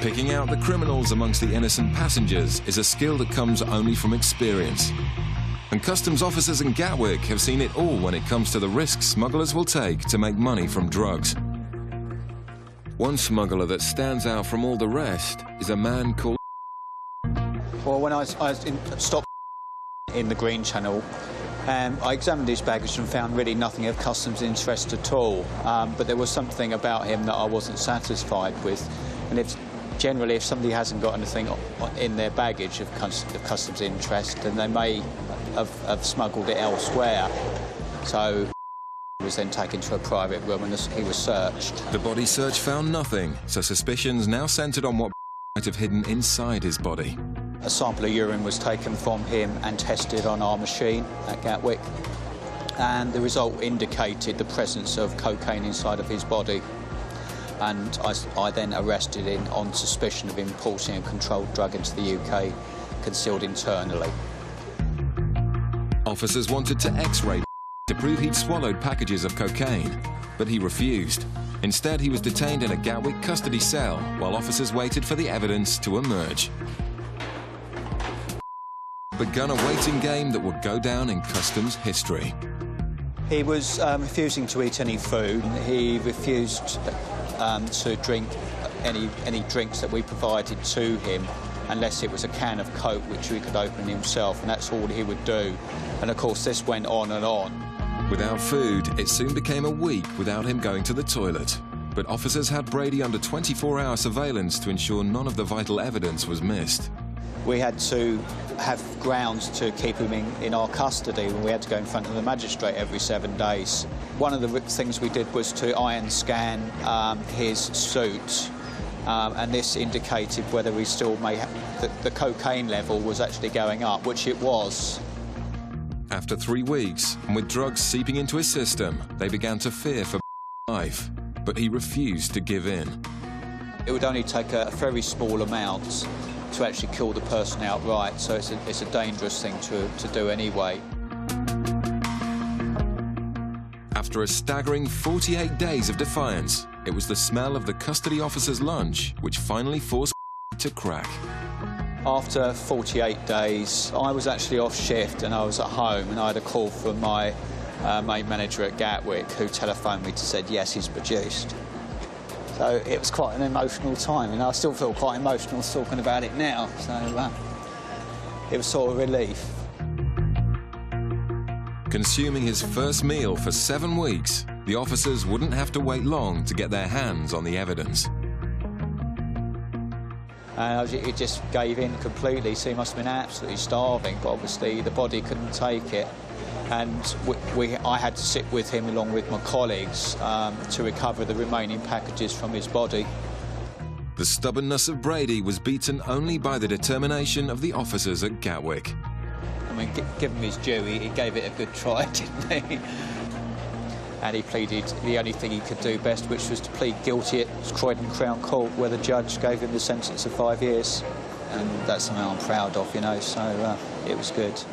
Picking out the criminals amongst the innocent passengers is a skill that comes only from experience. And customs officers in Gatwick have seen it all when it comes to the risks smugglers will take to make money from drugs. One smuggler that stands out from all the rest is a man called... Well, when I stopped in the Green Channel, I examined his baggage and found really nothing of customs interest at all. But there was something about him that I wasn't satisfied with. And generally, if somebody hasn't got anything in their baggage of customs interest, then they may have smuggled it elsewhere. So he was then taken to a private room and he was searched. The body search found nothing, so suspicions now centred on what might have hidden inside his body. A sample of urine was taken from him and tested on our machine at Gatwick, and the result indicated the presence of cocaine inside of his body. And I then arrested him on suspicion of importing a controlled drug into the UK, concealed internally. Officers wanted to X-ray to prove he'd swallowed packages of cocaine, but he refused. Instead, he was detained in a Gatwick custody cell while officers waited for the evidence to emerge. Begun a waiting game that would go down in customs history. He was refusing to eat any food. He refused to drink any drinks that we provided to him unless it was a can of Coke which he could open himself, and that's all he would do. And of course this went on and on. Without food, it soon became a week without him going to the toilet. But officers had Brady under 24-hour surveillance to ensure none of the vital evidence was missed. We had to have grounds to keep him in our custody, and we had to go in front of the magistrate every 7 days. One of the things we did was to iron scan his suit, and this indicated whether we still may have... the cocaine level was actually going up, which it was. After 3 weeks, and with drugs seeping into his system, they began to fear for life, but he refused to give in. It would only take a very small amount to actually kill the person outright, so it's a dangerous thing to do anyway. After a staggering 48 days of defiance, it was the smell of the custody officer's lunch which finally forced to crack. After 48 days, I was actually off shift and I was at home, and I had a call from my main manager at Gatwick, who telephoned me to say yes, he's produced. So it was quite an emotional time, and I still feel quite emotional talking about it now, so it was sort of relief. Consuming his first meal for 7 weeks, the officers wouldn't have to wait long to get their hands on the evidence. It just gave in completely, so he must have been absolutely starving, but obviously the body couldn't take it. And I had to sit with him along with my colleagues to recover the remaining packages from his body. The stubbornness of Brady was beaten only by the determination of the officers at Gatwick. I mean, give him his due, he gave it a good try, didn't he? And he pleaded the only thing he could do best, which was to plead guilty at Croydon Crown Court, where the judge gave him the sentence of 5 years. And that's something I'm proud of, you know, so it was good.